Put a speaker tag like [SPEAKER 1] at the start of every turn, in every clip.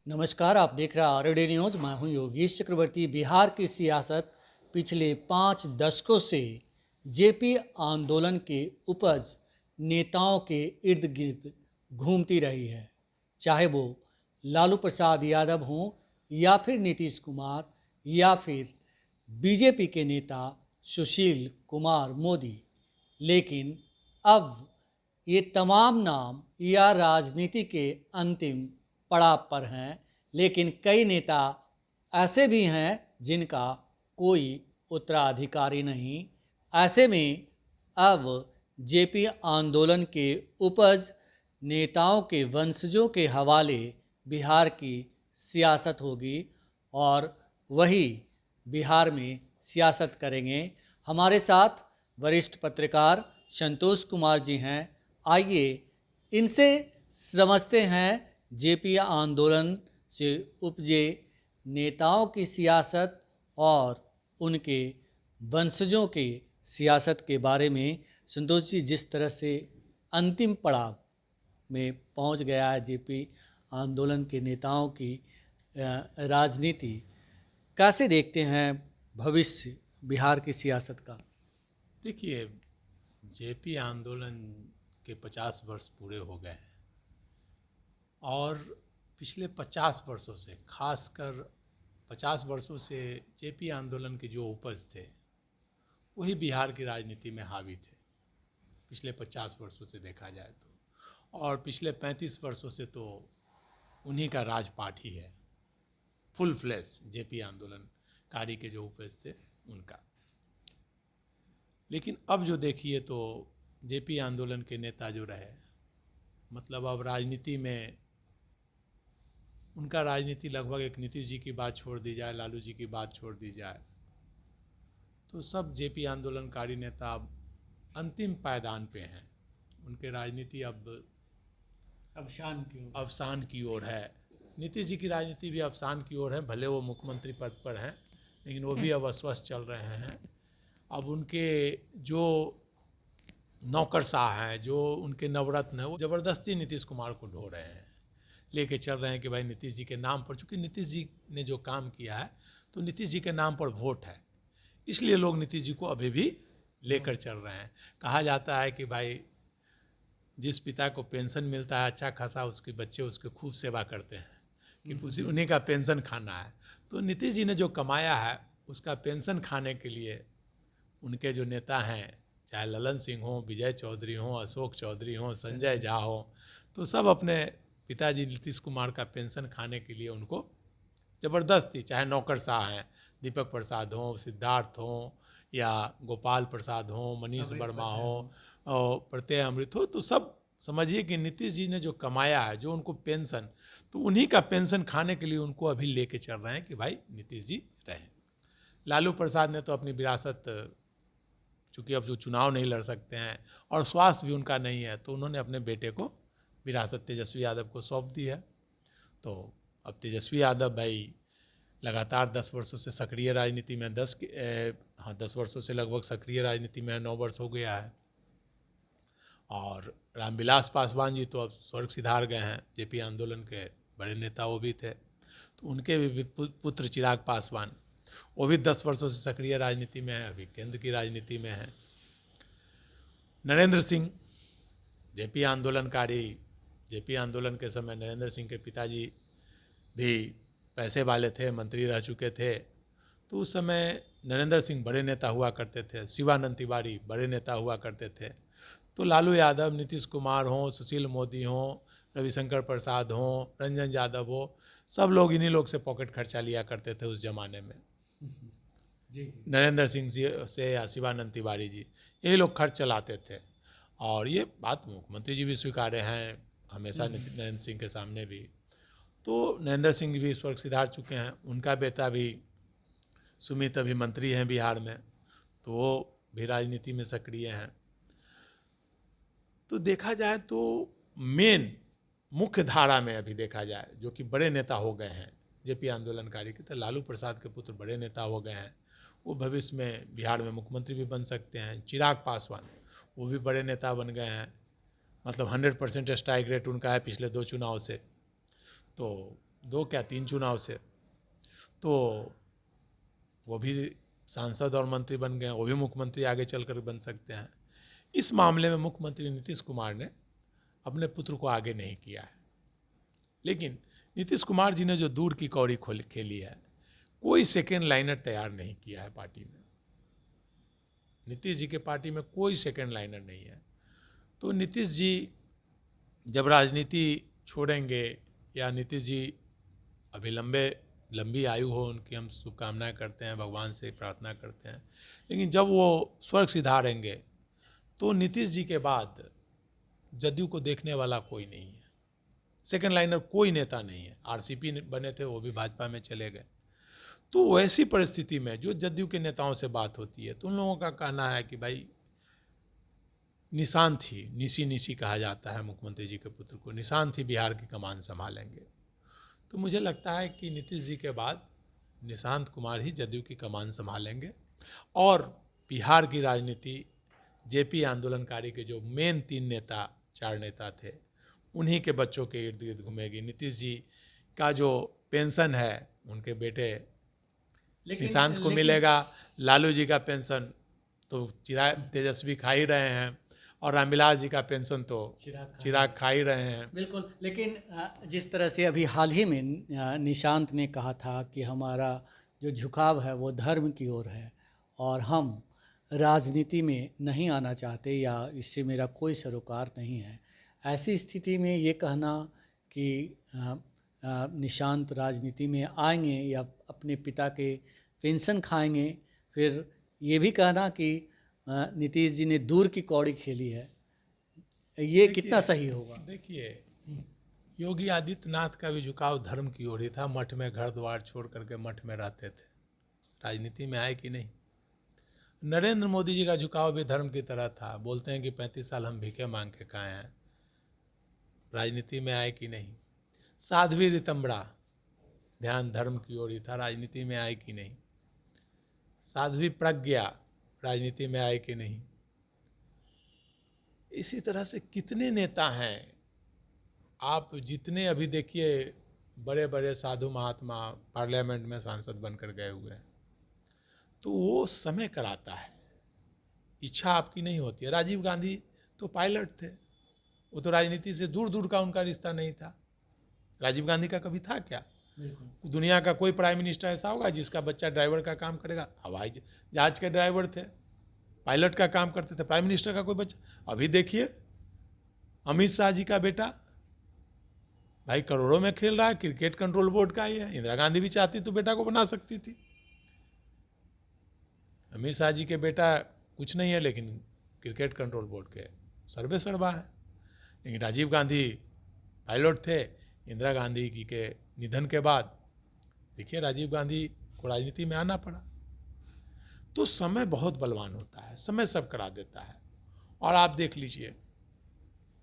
[SPEAKER 1] नमस्कार, आप देख रहे हैं आरडी न्यूज़। मैं हूं योगेश चक्रवर्ती। बिहार की सियासत पिछले 5 दशकों से जेपी आंदोलन के उपज नेताओं के इर्द गिर्द घूमती रही है। चाहे वो लालू प्रसाद यादव हों या फिर नीतीश कुमार या फिर बीजेपी के नेता सुशील कुमार मोदी। लेकिन अब ये तमाम नाम या राजनीति के अंतिम पड़ाव पर हैं, लेकिन कई नेता ऐसे भी हैं जिनका कोई उत्तराधिकारी नहीं। ऐसे में अब जेपी आंदोलन के उपज नेताओं के वंशजों के हवाले बिहार की सियासत होगी और वही बिहार में सियासत करेंगे। हमारे साथ वरिष्ठ पत्रकार संतोष कुमार जी हैं। आइए इनसे समझते हैं जेपी आंदोलन से उपजे नेताओं की सियासत और उनके वंशजों के सियासत के बारे में। संतोष जी, जिस तरह से अंतिम पड़ाव में पहुंच गया है जेपी आंदोलन के नेताओं की राजनीति, कैसे देखते हैं भविष्य बिहार की सियासत का?
[SPEAKER 2] देखिए, जेपी आंदोलन के 50 वर्ष पूरे हो गए हैं और पिछले 50 वर्षों से, खासकर 50 वर्षों से जेपी आंदोलन के जो उपज थे वही बिहार की राजनीति में हावी थे। पिछले 50 वर्षों से देखा जाए तो, और पिछले 35 वर्षों से तो उन्हीं का राजपाट ही है, फुल फ्लैश जेपी आंदोलनकारी के जो उपज थे उनका। लेकिन अब जो देखिए तो जेपी आंदोलन के नेता जो रहे, मतलब अब राजनीति में उनका राजनीति लगभग एक नीतीश जी की बात छोड़ दी जाए, लालू जी की बात छोड़ दी जाए, तो सब जेपी आंदोलनकारी नेता अब अंतिम पायदान पे हैं। उनके राजनीति अब अवसान की ओर है। नीतीश जी की राजनीति भी अवसान की ओर है, भले वो मुख्यमंत्री पद पर हैं लेकिन वो भी अब अस्वस्थ चल रहे हैं। अब उनके जो नौकरशाह हैं, जो उनके नवरत्न हैं, वो ज़बरदस्ती नीतीश कुमार को ढो रहे हैं, लेके चल रहे हैं कि भाई नीतीश जी के नाम पर, चूँकि नीतीश जी ने जो काम किया है तो नीतीश जी के नाम पर वोट है, इसलिए लोग नीतीश जी को अभी भी लेकर चल रहे हैं। कहा जाता है कि भाई जिस पिता को पेंशन मिलता है अच्छा खासा, उसके बच्चे उसके खूब सेवा करते हैं कि उन्हीं का पेंशन खाना है। तो नीतीश जी ने जो कमाया है उसका पेंशन खाने के लिए उनके जो नेता हैं, चाहे ललन सिंह हो, विजय चौधरी हो, अशोक चौधरी हो, संजय झा हो, तो सब अपने पिताजी नीतीश कुमार का पेंशन खाने के लिए उनको ज़बरदस्ती, चाहे नौकरशाह हैं, दीपक प्रसाद हो, सिद्धार्थ हो, या गोपाल प्रसाद हो, मनीष वर्मा हो और प्रत्यय अमृत हो, तो सब समझिए कि नीतीश जी ने जो कमाया है, जो उनको पेंशन, तो उन्हीं का पेंशन खाने के लिए उनको अभी लेके चल रहे हैं कि भाई नीतीश जी रहें। लालू प्रसाद ने तो अपनी विरासत, चूँकि अब जो चुनाव नहीं लड़ सकते हैं और स्वास्थ्य भी उनका नहीं है, तो उन्होंने अपने बेटे को विरासत तेजस्वी यादव को सौंप दी है। तो अब तेजस्वी यादव भाई लगातार 10 वर्षों से सक्रिय राजनीति में, 10 वर्षों से लगभग सक्रिय राजनीति में, 9 वर्ष हो गया है। और रामविलास पासवान जी तो अब स्वर्ग सिधार गए हैं, जेपी आंदोलन के बड़े नेता वो भी थे, तो उनके भी पुत्र चिराग पासवान, वो भी 10 वर्षों से सक्रिय राजनीति में है, अभी केंद्र की राजनीति में है। नरेंद्र सिंह जेपी आंदोलनकारी, जेपी आंदोलन के समय नरेंद्र सिंह के पिताजी भी पैसे वाले थे, मंत्री रह चुके थे, तो उस समय नरेंद्र सिंह बड़े नेता हुआ करते थे, शिवानंद तिवारी बड़े नेता हुआ करते थे। तो लालू यादव, नीतीश कुमार हों, सुशील मोदी हों, रविशंकर प्रसाद हों, रंजन यादव हो, सब लोग इन्हीं लोग से पॉकेट खर्चा लिया करते थे उस जमाने में। नरेंद्र सिंह से या शिवानंद तिवारी जी, यही लोग खर्च चलाते थे। और ये बात मुख्यमंत्री जी भी स्वीकारे हैं हमेशा नरेंद्र सिंह के सामने भी। तो नरेंद्र सिंह भी स्वर्ग सिधार चुके हैं, उनका बेटा भी सुमित अभी मंत्री हैं बिहार में, तो वो भी राजनीति में सक्रिय हैं। तो देखा जाए तो मेन मुख्य धारा में अभी देखा जाए जो कि बड़े नेता हो गए हैं जेपी आंदोलनकारी के, तो लालू प्रसाद के पुत्र बड़े नेता हो गए हैं, वो भविष्य में बिहार में मुख्यमंत्री भी बन सकते हैं। चिराग पासवान वो भी बड़े नेता बन गए हैं, मतलब 100% स्ट्राइक रेट उनका है पिछले 2 चुनाव से। तो 2 क्या 3 चुनाव से, तो वो भी सांसद और मंत्री बन गए, वो भी मुख्यमंत्री आगे चलकर बन सकते हैं। इस मामले में मुख्यमंत्री नीतीश कुमार ने अपने पुत्र को आगे नहीं किया है। लेकिन नीतीश कुमार जी ने जो दूर की कौड़ी खेली है, कोई सेकेंड लाइनर तैयार नहीं किया है पार्टी में। नीतीश जी के पार्टी में कोई सेकेंड लाइनर नहीं है। तो नीतीश जी जब राजनीति छोड़ेंगे, या नीतीश जी अभी लंबी आयु हो उनकी, हम शुभकामनाएं करते हैं, भगवान से प्रार्थना करते हैं, लेकिन जब वो स्वर्ग सिधारेंगे तो नीतीश जी के बाद जदयू को देखने वाला कोई नहीं है। सेकेंड लाइनर कोई नेता नहीं है। आरसीपी बने थे, वो भी भाजपा में चले गए। तो वैसी परिस्थिति में जो जदयू के नेताओं से बात होती है, तो उन लोगों का कहना है कि भाई निशांत ही, निशी कहा जाता है मुख्यमंत्री जी के पुत्र को, निशांत ही बिहार की कमान संभालेंगे। तो मुझे लगता है कि नीतीश जी के बाद निशांत कुमार ही जदयू की कमान संभालेंगे, और बिहार की राजनीति जेपी आंदोलनकारी के जो मेन 4 नेता थे, उन्हीं के बच्चों के इर्द गिर्द घूमेगी। नीतीश जी का जो पेंशन है उनके बेटे निशांत को मिलेगा। लालू जी का पेंशन तो तेजस्वी खा ही रहे हैं, और रामविलास जी का पेंशन तो चिराग खा ही रहे हैं।
[SPEAKER 1] बिल्कुल। लेकिन जिस तरह से अभी हाल ही में निशांत ने कहा था कि हमारा जो झुकाव है वो धर्म की ओर है, और हम राजनीति में नहीं आना चाहते, या इससे मेरा कोई सरोकार नहीं है। ऐसी स्थिति में ये कहना कि निशांत राजनीति में आएंगे या अपने पिता के पेंशन खाएंगे, फिर ये भी कहना कि नीतीश जी ने दूर की कौड़ी खेली है, ये कितना सही होगा?
[SPEAKER 2] देखिए, योगी आदित्यनाथ का भी झुकाव धर्म की ओर ही था। मठ में घर द्वार छोड़ करके मठ में रहते थे। राजनीति में आए कि नहीं? नरेंद्र मोदी जी का झुकाव भी धर्म की तरह था। बोलते हैं कि 35 साल हम भीखे मांग के खाए हैं। राजनीति में आए कि नहीं? साध्वी रितंबड़ा, ध्यान धर्म की ओर ही था, राजनीति में आए कि नहीं? साध्वी प्रज्ञा, राजनीति में आए कि नहीं? इसी तरह से कितने नेता हैं। आप जितने अभी देखिए बड़े बड़े साधु महात्मा पार्लियामेंट में सांसद बनकर गए हुए हैं, तो वो समय कराता है, इच्छा आपकी नहीं होती है। राजीव गांधी तो पायलट थे, वो तो राजनीति से दूर दूर का उनका रिश्ता नहीं था। राजीव गांधी का कभी था क्या? दुनिया का कोई प्राइम मिनिस्टर ऐसा होगा जिसका बच्चा ड्राइवर का काम करेगा? हवाई जहाज के ड्राइवर थे, पायलट का काम करते थे। प्राइम मिनिस्टर का कोई बच्चा? अभी देखिए अमित शाह जी का बेटा भाई करोड़ों में खेल रहा है, क्रिकेट कंट्रोल बोर्ड का ही है। इंदिरा गांधी भी चाहती तो बेटा को बना सकती थी। अमित शाह जी के बेटा कुछ नहीं है, लेकिन क्रिकेट कंट्रोल बोर्ड के सर्वे सर्वा है। लेकिन राजीव गांधी पायलट थे। इंदिरा गांधी जी के निधन के बाद देखिए राजीव गांधी को राजनीति में आना पड़ा। तो समय बहुत बलवान होता है, समय सब करा देता है। और आप देख लीजिए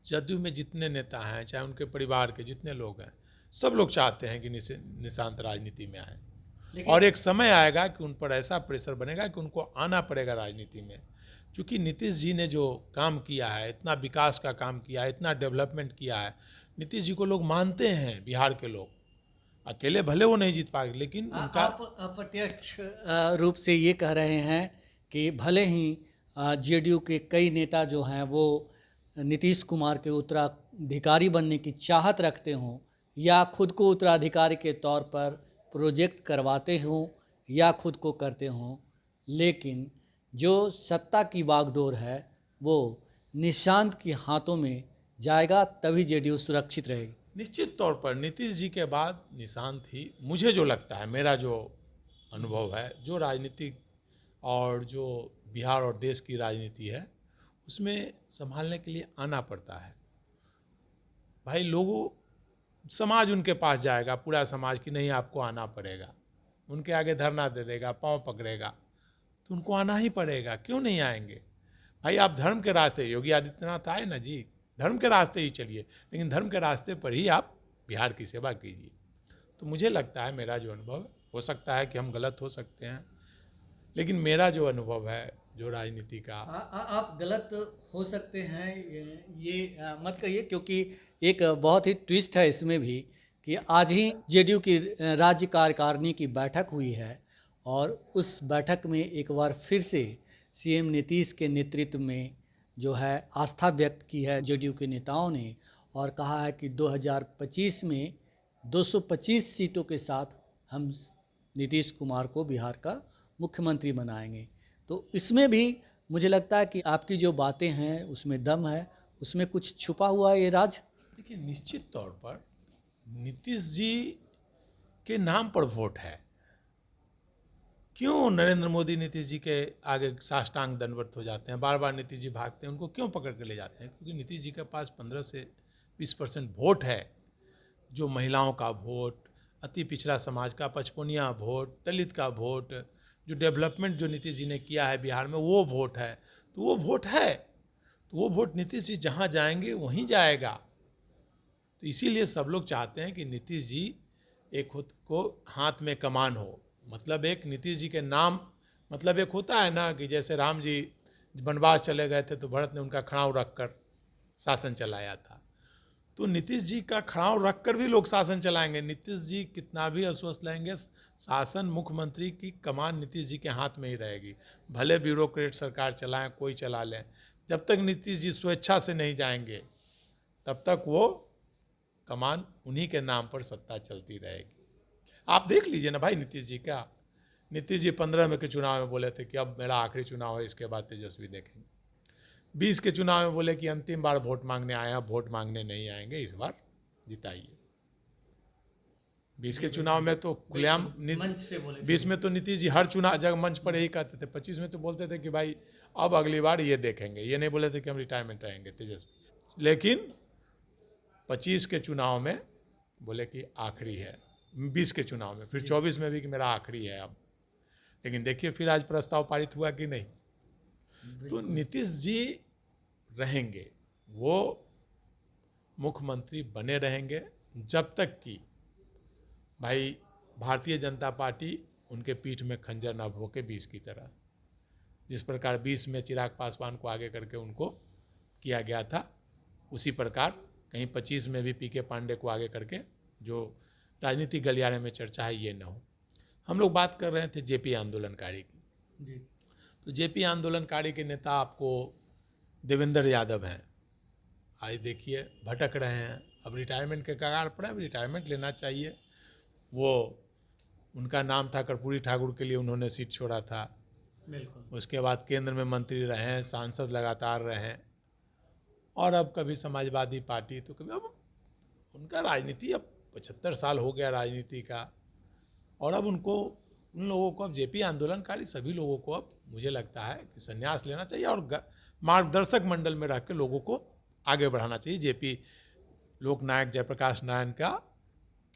[SPEAKER 2] जदयू में जितने नेता हैं, चाहे उनके परिवार के जितने लोग हैं, सब लोग चाहते हैं कि निशांत राजनीति में आए। और एक समय आएगा कि उन पर ऐसा प्रेशर बनेगा कि उनको आना पड़ेगा राजनीति में। क्योंकि नीतीश जी ने जो काम किया है, इतना विकास का काम किया है, इतना डेवलपमेंट किया है, नीतीश जी को लोग मानते हैं। बिहार के लोग अकेले भले वो नहीं जीत पाएंगे, लेकिन उनका
[SPEAKER 1] आप अप्रत्यक्ष रूप से ये कह रहे हैं कि भले ही जेडीयू के कई नेता जो हैं वो नीतीश कुमार के उत्तराधिकारी बनने की चाहत रखते हों, या खुद को उत्तराधिकारी के तौर पर प्रोजेक्ट करवाते हों, या खुद को करते हों, लेकिन जो सत्ता की बागडोर है वो निशांत के हाथों में जाएगा, तभी जेडीयू सुरक्षित रहेगी।
[SPEAKER 2] निश्चित तौर पर नीतीश जी के बाद निशांत ही, मुझे जो लगता है, मेरा जो अनुभव है, जो राजनीतिक और जो बिहार और देश की राजनीति है उसमें संभालने के लिए आना पड़ता है। भाई लोगों, समाज उनके पास जाएगा, पूरा समाज की नहीं आपको आना पड़ेगा, उनके आगे धरना दे देगा, पाँव पकड़ेगा, तो उनको आना ही पड़ेगा। क्यों नहीं आएंगे? भाई आप धर्म के रास्ते, योगी आदित्यनाथ आए ना जी, धर्म के रास्ते ही चलिए, लेकिन धर्म के रास्ते पर ही आप बिहार की सेवा कीजिए। तो मुझे लगता है, मेरा जो अनुभव, हो सकता है कि हम गलत हो सकते हैं, लेकिन मेरा जो अनुभव है जो राजनीति का।
[SPEAKER 1] आप गलत हो सकते हैं ये मत कहिए, क्योंकि एक बहुत ही ट्विस्ट है इसमें भी कि आज ही जेडीयू की राज्य कार्यकारिणी की बैठक हुई है और उस बैठक में एक बार फिर से सीएम नीतीश के नेतृत्व में जो है आस्था व्यक्त की है जेडीयू के नेताओं ने और कहा है कि 2025 में 225 सीटों के साथ हम नीतीश कुमार को बिहार का मुख्यमंत्री बनाएंगे। तो इसमें भी मुझे लगता है कि आपकी जो बातें हैं उसमें दम है, उसमें कुछ छुपा हुआ है ये राज।
[SPEAKER 2] देखिए, निश्चित तौर पर नीतीश जी के नाम पर वोट है। क्यों नरेंद्र मोदी नीतीश जी के आगे साष्टांग दंडवत हो जाते हैं, बार बार नीतीश जी भागते हैं, उनको क्यों पकड़ के ले जाते हैं? क्योंकि नीतीश जी के पास 15 से 20% वोट है, जो महिलाओं का वोट, अति पिछड़ा समाज का 55 वोट, दलित का वोट, जो डेवलपमेंट जो नीतीश जी ने किया है बिहार में वो वोट है। तो वो वोट है, तो वो वोट नीतीश जी जहाँ जाएंगे वहीं जाएगा। तो इसीलिए सब लोग चाहते हैं कि नीतीश जी एक खुद को हाथ में कमान हो, मतलब एक नीतीश जी के नाम, मतलब एक होता है ना कि जैसे राम जी वनवास चले गए थे तो भरत ने उनका खड़ाऊ रखकर शासन चलाया था, तो नीतीश जी का खड़ाऊ रखकर भी लोग शासन चलाएंगे। नीतीश जी कितना भी अस्वस्थ लेंगे, शासन मुख्यमंत्री की कमान नीतीश जी के हाथ में ही रहेगी। भले ब्यूरोक्रेट सरकार चलाएं, कोई चला लें, जब तक नीतीश जी स्वेच्छा से नहीं जाएंगे तब तक वो कमान उन्हीं के नाम पर सत्ता चलती रहेगी। आप देख लीजिए ना भाई, नीतीश जी क्या, नीतीश जी 15 में के चुनाव में बोले थे कि अब मेरा आखिरी चुनाव है, इसके बाद तेजस्वी देखेंगे। 20 के चुनाव में बोले कि अंतिम बार वोट मांगने आए हैं, वोट मांगने नहीं आएंगे, इस बार जिताइए। 20 के चुनाव में तो खुलेआम 20 में तो नीतीश जी हर चुनाव जगह मंच पर यही कहते थे। 25 में तो बोलते थे कि भाई अब अगली बार ये देखेंगे, ये नहीं बोले थे कि हम रिटायरमेंट रहेंगे तेजस्वी। लेकिन 25 के चुनाव में बोले कि आखिरी है, 20 के चुनाव में, फिर 24 में भी कि मेरा आखिरी है अब। लेकिन देखिए फिर आज प्रस्ताव पारित हुआ कि नहीं। तो नीतीश जी रहेंगे, वो मुख्यमंत्री बने रहेंगे जब तक कि भाई भारतीय जनता पार्टी उनके पीठ में खंजर न भोंके 20 की तरह। जिस प्रकार 20 में चिराग पासवान को आगे करके उनको किया गया था, उसी प्रकार कहीं 25 में भी पीके पांडे को आगे करके जो राजनीतिक गलियारे में चर्चा है ये न हो। हम लोग बात कर रहे थे जेपी आंदोलनकारी की जी। तो जेपी आंदोलनकारी के नेता आपको देवेंद्र यादव हैं। आज देखिए भटक रहे हैं, अब रिटायरमेंट के कगार पर, अब रिटायरमेंट लेना चाहिए। वो उनका नाम था कर्पूरी ठाकुर के लिए उन्होंने सीट छोड़ा था, बिल्कुल। उसके बाद केंद्र में मंत्री रहे हैं, सांसद लगातार रहे हैं, और अब कभी समाजवादी पार्टी तो कभी, अब उनका राजनीति, अब 75 साल हो गया राजनीति का, और अब उनको, उन लोगों को, अब जेपी आंदोलनकारी सभी लोगों को अब मुझे लगता है कि संन्यास लेना चाहिए और मार्गदर्शक मंडल में रह के लोगों को आगे बढ़ाना चाहिए। जेपी लोकनायक जयप्रकाश नारायण का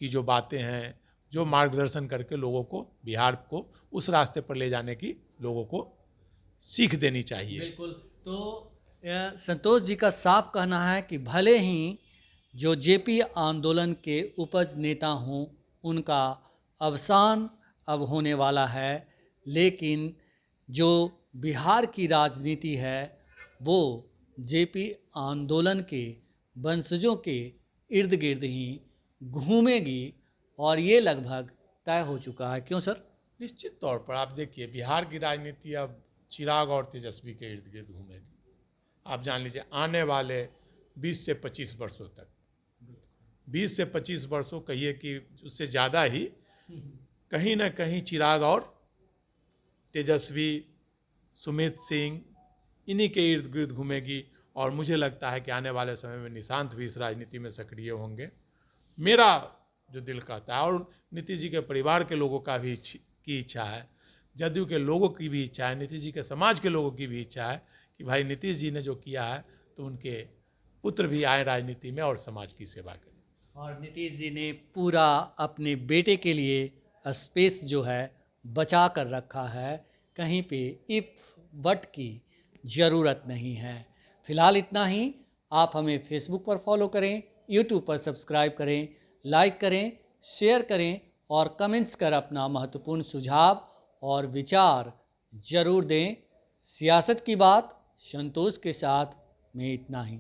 [SPEAKER 2] की जो बातें हैं, जो मार्गदर्शन करके लोगों को, बिहार को उस रास्ते पर ले जाने की लोगों को सीख देनी चाहिए।
[SPEAKER 1] बिल्कुल। तो संतोष जी का साफ कहना है कि भले ही जो जेपी आंदोलन के उपज नेता हों, उनका अवसान अब होने वाला है, लेकिन जो बिहार की राजनीति है वो जेपी आंदोलन के वंशजों के इर्द गिर्द ही घूमेगी और ये लगभग तय हो चुका है। क्यों सर?
[SPEAKER 2] निश्चित तौर पर आप देखिए बिहार की राजनीति अब चिराग और तेजस्वी के इर्द गिर्द घूमेगी। आप जान लीजिए आने वाले 20 से 25 वर्षों तक, 20 से 25 वर्षों कहिए कि उससे ज़्यादा ही, कहीं ना कहीं चिराग और तेजस्वी, सुमित सिंह, इन्हीं के इर्द गिर्द घूमेगी। और मुझे लगता है कि आने वाले समय में निशांत भी इस राजनीति में सक्रिय होंगे, मेरा जो दिल कहता है। और नीतीश जी के परिवार के लोगों का भी की इच्छा है, जदयू के लोगों की भी इच्छा है, नीतीश जी के समाज के लोगों की भी इच्छा है कि भाई नीतीश जी ने जो किया है तो उनके पुत्र भी आए राजनीति में और समाज की सेवा करें।
[SPEAKER 1] और नीतीश जी ने पूरा अपने बेटे के लिए स्पेस जो है बचा कर रखा है, कहीं पे इफ वट की ज़रूरत नहीं है। फिलहाल इतना ही। आप हमें फेसबुक पर फॉलो करें, यूट्यूब पर सब्सक्राइब करें, लाइक करें, शेयर करें और कमेंट्स कर अपना महत्वपूर्ण सुझाव और विचार ज़रूर दें। सियासत की बात संतोष के साथ में इतना ही।